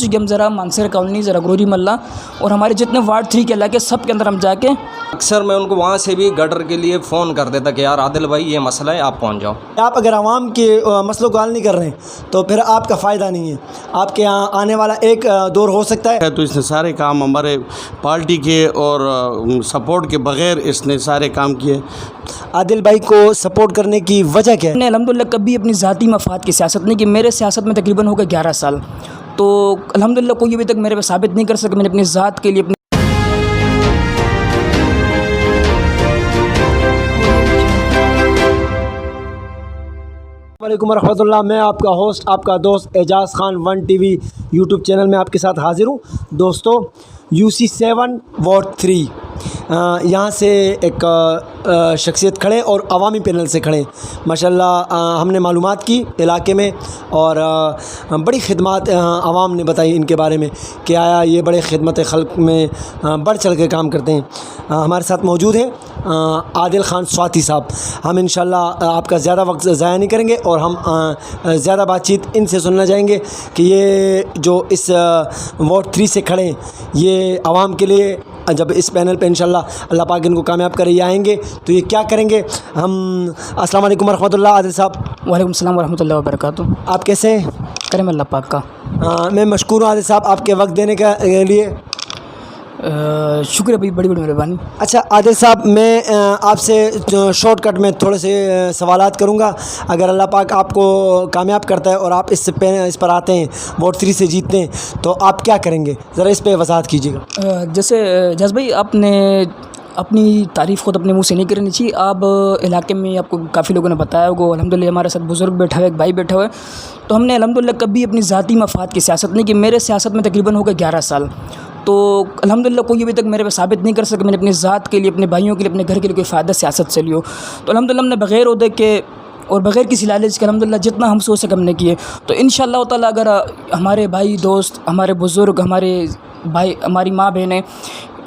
کہ ہم ذرا مانسر کالونی ذرا گروری محلہ اور ہمارے جتنے وارڈ 3 کے علاقے سب کے اندر ہم جا کے اکثر میں ان کو وہاں سے بھی گٹر کے لیے فون کر دیتا کہ یار عادل بھائی یہ مسئلہ ہے، آپ پہنچ جاؤ۔ آپ اگر عوام کے مسئلوں کو حل نہیں کر رہے ہیں تو پھر آپ کا فائدہ نہیں ہے، آپ کے یہاں آنے والا ایک دور ہو سکتا ہے۔ تو اس نے سارے کام ہمارے پارٹی کے اور سپورٹ کے بغیر اس نے سارے کام کیے۔ عادل بھائی کو سپورٹ کرنے کی وجہ کیا ہے؟ میں نے الحمدللہ کبھی اپنی ذاتی مفاد کی سیاست نہیں کی، میرے سیاست میں تقریباً ہو گئے 11 سال، تو الحمدللہ کوئی ابھی تک میرے پہ ثابت نہیں کر سکا میں نے اپنی ذات کے لیے اپنی السلام علیکم ورحمۃ اللہ۔ میں آپ کا ہوسٹ، آپ کا دوست Aijaz Khan 1 T V YouTube channel میں آپ کے ساتھ حاضر ہوں۔ دوستو، UC7 وارڈ 3 یہاں سے ایک شخصیت کھڑے اور عوامی پینل سے کھڑے، ماشاءاللہ ہم نے معلومات کی علاقے میں اور بڑی خدمات عوام نے بتائی ان کے بارے میں کہ آیا یہ بڑے خدمت خلق میں بڑھ چڑھ کے کام کرتے ہیں۔ ہمارے ساتھ موجود ہیں عادل خان سواتی صاحب۔ ہم انشاءاللہ آپ کا زیادہ وقت ضائع نہیں کریں گے اور ہم زیادہ بات چیت ان سے سننا چاہیں گے کہ یہ جو اس وارڈ 3 سے کھڑے ہیں یہ عوام کے لیے جب اس پینل پہ انشاءاللہ اللہ پاک ان کو کامیاب کرے یہ آئیں گے تو یہ کیا کریں گے۔ ہم السلام علیکم ورحمۃ اللہ عادل صاحب۔ وعلیکم السلام ورحمۃ اللہ وبرکاتہ۔ آپ کیسے ہیں؟ کرم اللہ پاک کا۔ میں مشکور ہوں عادل صاحب آپ کے وقت دینے کے لیے۔ شکریہ بھائی، بڑی بڑی مہربانی۔ اچھا عادل صاحب، میں آپ سے شارٹ کٹ میں تھوڑے سے سوالات کروں گا، اگر اللہ پاک آپ کو کامیاب کرتا ہے اور آپ اس پر آتے ہیں وارڈ 3 سے جیتتے ہیں تو آپ کیا کریں گے، ذرا اس پہ وضاحت کیجیے گا۔ جیسے جس بھائی آپ نے اپنی تعریف خود اپنے منہ سے نہیں کرنی چاہیے۔ آپ علاقے میں آپ کو کافی لوگوں نے بتایا ہوگا، الحمدللہ ہمارے ساتھ بزرگ بیٹھا ہوئے، ایک بھائی بیٹھا ہوا ہے، تو ہم نے الحمدللہ کبھی اپنی ذاتی مفاد کی سیاست نہیں کی، میرے سیاست میں تقریباً ہو گئے 11 سال، تو الحمدللہ کوئی ابھی تک میرے پہ ثابت نہیں کر سکا میں نے اپنی ذات کے لیے، اپنے بھائیوں کے لیے، اپنے گھر کے لیے کوئی فائدہ سیاست سے لیو۔ تو الحمدللہ ہم نے بغیر عہدے کے اور بغیر کسی لالچ کے الحمدللہ جتنا ہم سوچ سکے ہم نے کیے، تو انشاءاللہ تعالیٰ اگر ہمارے بھائی دوست، ہمارے بزرگ، ہمارے بھائی، ہماری ماں بہنیں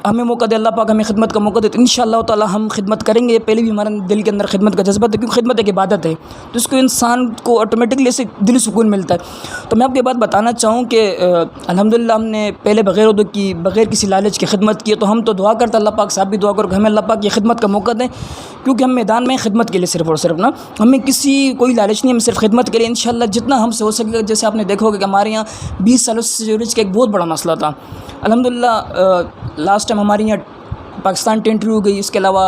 ہمیں موقع دے، اللہ پاک ہمیں خدمت کا موقع دے، تو انشاءاللہ تعالیٰ ہم خدمت کریں گے۔ پہلے بھی ہمارے دل کے اندر خدمت کا جذبہ ہے، کیونکہ خدمت ایک عبادت ہے، تو اس کو انسان کو آٹومیٹکلی سے دلی سکون ملتا ہے۔ تو میں آپ کی بات بتانا چاہوں کہ الحمدللہ ہم نے پہلے بغیر عہدے کی، بغیر کسی لالچ کی خدمت کی، تو ہم تو دعا کرتے اللہ پاک، صاحب بھی دعا کرو کہ ہمیں اللہ پاک یہ خدمت کا موقع دیں، کیونکہ ہم میدان میں خدمت کے لیے صرف اور صرف ہمیں کسی کوئی لالچ نہیں، ہم صرف خدمت کے لیے انشاءاللہ جتنا ہم سے ہو سکے گا۔ جیسے آپ نے دیکھا ہوگا کہ ہمارے یہاں 20 سالوں سے سیوریج کا ایک بہت بڑا مسئلہ تھا، الحمدللہ لاسٹ ٹائم ہمارے یہاں پاکستان ٹینٹری ہو گئی، اس کے علاوہ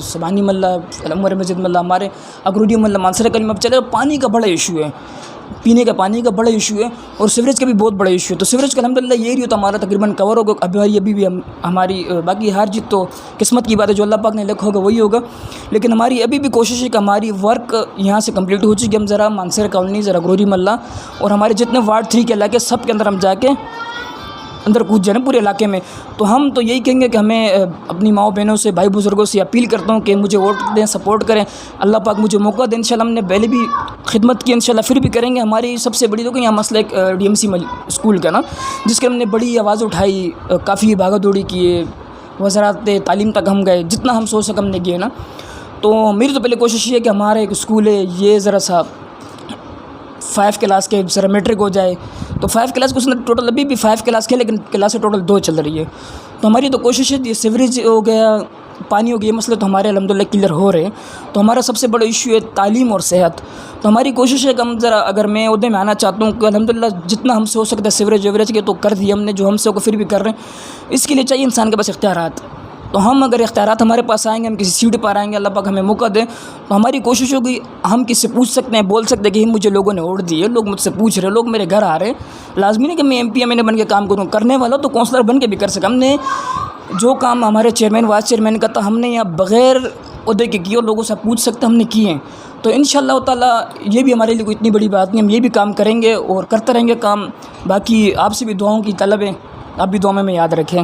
سبحانی محلہ، عمر مسجد محلہ، ہمارے اگروڈی محلہ، مانسر کالونی میں اب چلے، پانی کا بڑا ایشو ہے، پینے کا پانی کا بڑا ایشو ہے، اور سیوریج کا بھی بہت بڑا ایشو ہے۔ تو سیوریج کا الحمدللہ یہ ایریا تو ہمارا تقریباً کور ہوگا، ابھی بھی ہماری باقی ہار جیت تو قسمت کی بات ہے، جو اللہ پاک نے لکھا ہوگا وہی ہوگا، لیکن ہماری ابھی بھی کوشش ہے کہ ہماری ورک یہاں سے کمپلیٹ ہو چکی ہے۔ ہم ذرا مانسر کالونی ذرا گروری محلہ اور ہمارے جتنے وارڈ 3 کے علاقے سب کے اندر ہم جا کے اندر کود جائیں پورے علاقے میں، تو ہم تو یہی کہیں گے کہ ہمیں اپنی ماؤں بہنوں سے، بھائی بزرگوں سے اپیل کرتا ہوں کہ مجھے ووٹ دیں، سپورٹ کریں، اللہ پاک مجھے موقع دیں۔ انشاءاللہ ہم نے پہلے بھی خدمت کی، انشاءاللہ پھر بھی کریں گے۔ ہماری سب سے بڑی تو کہ یہاں مسئلہ ایک DMC اسکول کا نا، جس کے ہم نے بڑی آواز اٹھائی، کافی بھاگا دوڑی کیے، وزارت تعلیم تک ہم گئے، جتنا ہم سوچ سکے ہم نے کیے نا۔ تو میری تو پہلے کوشش یہ ہے کہ ہمارا ایک اسکول ہے یہ ذرا سا 5 کلاس کے ذرا میٹرک ہو جائے، تو 5 کلاس کو اس نے ٹوٹل ابھی بھی 5 کلاس کے، لیکن کلاسیں ٹوٹل 2 چل رہی ہے، تو ہماری تو کوشش ہے یہ سیوریج ہو گیا، پانی ہو گیا، یہ مسئلے تو ہمارے الحمدللہ کلیئر ہو رہے ہیں۔ تو ہمارا سب سے بڑا ایشو ہے تعلیم اور صحت، تو ہماری کوشش ہے کہ ہم ذرا، اگر میں عہدے میں آنا چاہتا ہوں کہ الحمدللہ جتنا ہم سے ہو سکتا ہے سیوریج ویوریج کے تو کر دیا ہم نے، جو ہم سے ہوگا پھر بھی کر رہے ہیں۔ اس کے لیے چاہیے انسان کے پاس اختیارات، تو ہم اگر اختیارات ہمارے پاس آئیں گے، ہم کسی سیٹ پر آئیں گے، اللہ پاک ہمیں موقع دیں، تو ہماری کوشش ہوگی ہم کس سے پوچھ سکتے ہیں، بول سکتے ہیں کہ مجھے لوگوں نے ووٹ دیے، لوگ مجھ سے پوچھ رہے، لوگ میرے گھر آ رہے، لازمی نہیں کہ میں MP MLA بن کے کام کروں، کرنے والا تو کونسلر بن کے بھی کر سکا۔ ہم نے جو کام ہمارے چیئرمین وائس چیئرمین کا تھا، ہم نے یہاں بغیر عہدے کے کیے اور لوگوں سے پوچھ سکتے ہم نے کیے ہیں، تو انشاءاللہ تعالیٰ یہ بھی ہمارے لیے کوئی اتنی بڑی بات نہیں، ہم یہ بھی کام کریں گے اور کرتے رہیں گے کام۔ باقی آپ سے بھی دعاؤں کی طلب ہے، آپ بھی دعا میں یاد رکھیں۔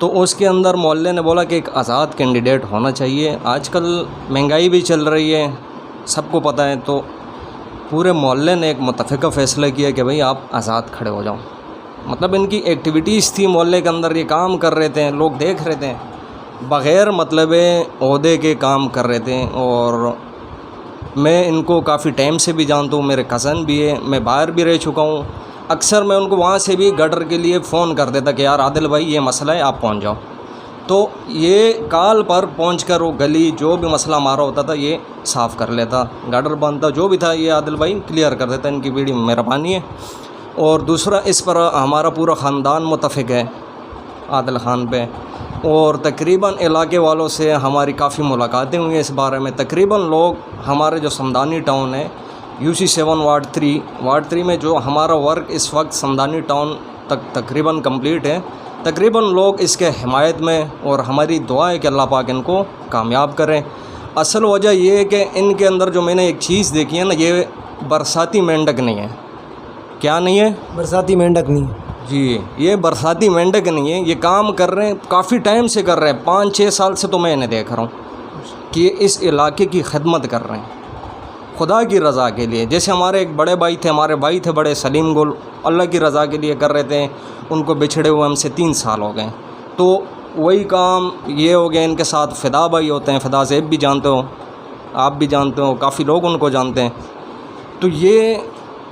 تو اس کے اندر محلے نے بولا کہ ایک آزاد کینڈیڈیٹ ہونا چاہیے. آج کل مہنگائی بھی چل رہی ہے، سب کو پتہ ہے، تو پورے محلے نے ایک متفقہ فیصلہ کیا کہ بھئی آپ آزاد کھڑے ہو جاؤ. مطلب ان کی ایکٹیویٹیز تھی محلے کے اندر، یہ کام کر رہے تھے، لوگ دیکھ رہے تھے، بغیر مطلب عہدے کے کام کر رہے تھے. اور میں ان کو کافی ٹائم سے بھی جانتا ہوں، میرے کزن بھی ہے، میں باہر بھی رہ چکا ہوں. اکثر میں ان کو وہاں سے بھی گٹر کے لیے فون کر دیتا کہ یار عادل بھائی یہ مسئلہ ہے، آپ پہنچ جاؤ. تو یہ کال پر پہنچ کر وہ گلی جو بھی مسئلہ ہمارا ہوتا تھا یہ صاف کر لیتا، گٹر بنتا جو بھی تھا یہ عادل بھائی کلیئر کر دیتا. ان کی بڑی مہربانی ہے. اور دوسرا اس پر ہمارا پورا خاندان متفق ہے عادل خان پہ، اور تقریباً علاقے والوں سے ہماری کافی ملاقاتیں ہوئی ہیں اس بارے میں. تقریباً لوگ ہمارے جو سمدانی ٹاؤن ہے UC7 وارڈ 3 میں جو ہمارا ورک اس وقت سمدانی ٹاؤن تک تقریباً کمپلیٹ ہے، تقریباً لوگ اس کے حمایت میں، اور ہماری دعا ہے کہ اللہ پاک ان کو کامیاب کریں. اصل وجہ یہ ہے کہ ان کے اندر جو میں نے ایک چیز دیکھی ہے نا، یہ برساتی مینڈک نہیں ہے. کیا نہیں ہے؟ برساتی مینڈک نہیں. جی، یہ برساتی مینڈک نہیں ہے. یہ کام کر رہے ہیں، کافی ٹائم سے کر رہے ہیں، 5-6 سال سے تو میں انہیں دیکھ رہا ہوں کہ اس علاقے کی خدمت کر رہے ہیں خدا کی رضا کے لیے. جیسے ہمارے ایک بڑے بھائی تھے، ہمارے بھائی تھے بڑے سلیم گل، اللہ کی رضا کے لیے کر رہے تھے. ان کو بچھڑے ہوئے ہم سے 3 سال ہو گئے. تو وہی کام یہ ہو گیا. ان کے ساتھ فدا بھائی ہوتے ہیں، فدا زیب بھی جانتے ہو، آپ بھی جانتے ہو، کافی لوگ ان کو جانتے ہیں. تو یہ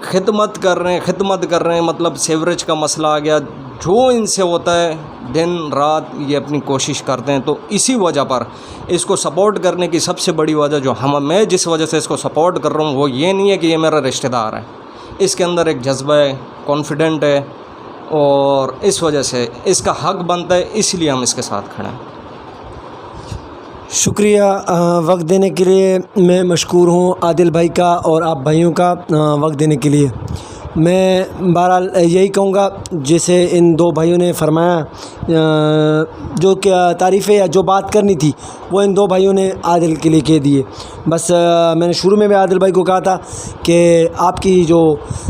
خدمت کر رہے ہیں. مطلب سیوریج کا مسئلہ آ گیا، جو ان سے ہوتا ہے دن رات یہ اپنی کوشش کرتے ہیں. تو اسی وجہ پر اس کو سپورٹ کرنے کی سب سے بڑی وجہ جو میں جس وجہ سے اس کو سپورٹ کر رہا ہوں وہ یہ نہیں ہے کہ یہ میرا رشتہ دار ہے. اس کے اندر ایک جذبہ ہے، کانفیڈنٹ ہے، اور اس وجہ سے اس کا حق بنتا ہے، اس لیے ہم اس کے ساتھ کھڑے ہیں. شکریہ وقت دینے کے لیے. میں مشکور ہوں عادل بھائی کا اور آپ بھائیوں کا وقت دینے کے لیے. میں بہرحال یہی کہوں گا جیسے ان 2 بھائیوں نے فرمایا، جو تعریفیں یا جو بات کرنی تھی وہ ان 2 بھائیوں نے عادل کے لیے کہہ دیے. بس میں نے شروع میں بھی عادل بھائی کو کہا تھا کہ آپ کی جو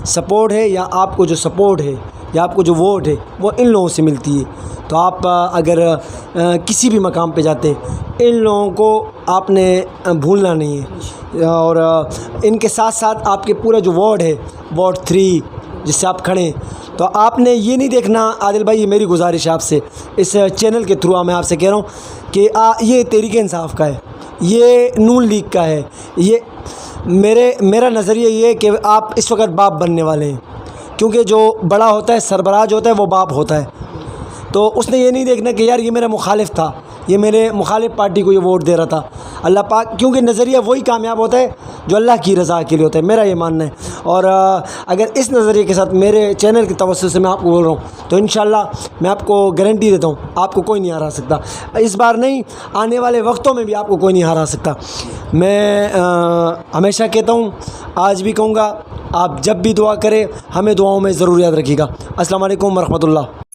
سپورٹ ہے یا آپ کو جو سپورٹ ہے یا آپ کو جو ووٹ ہے وہ ان لوگوں سے ملتی ہے. تو آپ اگر کسی بھی مقام پہ جاتے ان لوگوں کو آپ نے بھولنا نہیں ہے. اور ان کے ساتھ ساتھ آپ کے پورا جو وارڈ ہے وارڈ 3 جس سے آپ کھڑے ہیں، تو آپ نے یہ نہیں دیکھنا عادل بھائی، یہ میری گزارش ہے آپ سے، اس چینل کے تھرو میں آپ سے کہہ رہا ہوں کہ یہ تحریک انصاف کا ہے، یہ نون لیگ کا ہے. یہ میرا نظریہ یہ ہے کہ آپ اس وقت باپ بننے والے ہیں، کیونکہ جو بڑا ہوتا ہے، سربراہ ہوتا ہے، وہ باپ ہوتا ہے. تو اس نے یہ نہیں دیکھنا کہ یار یہ میرا مخالف تھا، یہ میرے مخالف پارٹی کو یہ ووٹ دے رہا تھا. اللہ پاک، کیونکہ نظریہ وہی کامیاب ہوتا ہے جو اللہ کی رضا کے لیے ہوتا ہے، میرا یہ ماننا ہے. اور اگر اس نظریے کے ساتھ میرے چینل کے توسط سے میں آپ کو بول رہا ہوں تو انشاءاللہ میں آپ کو گارنٹی دیتا ہوں آپ کو کوئی نہیں ہرا سکتا. اس بار نہیں، آنے والے وقتوں میں بھی آپ کو کوئی نہیں ہرا سکتا. میں ہمیشہ کہتا ہوں، آج بھی کہوں گا، آپ جب بھی دعا کریں ہمیں دعاؤں میں ضرور یاد رکھیے گا. السلام علیکم ورحمۃ اللہ.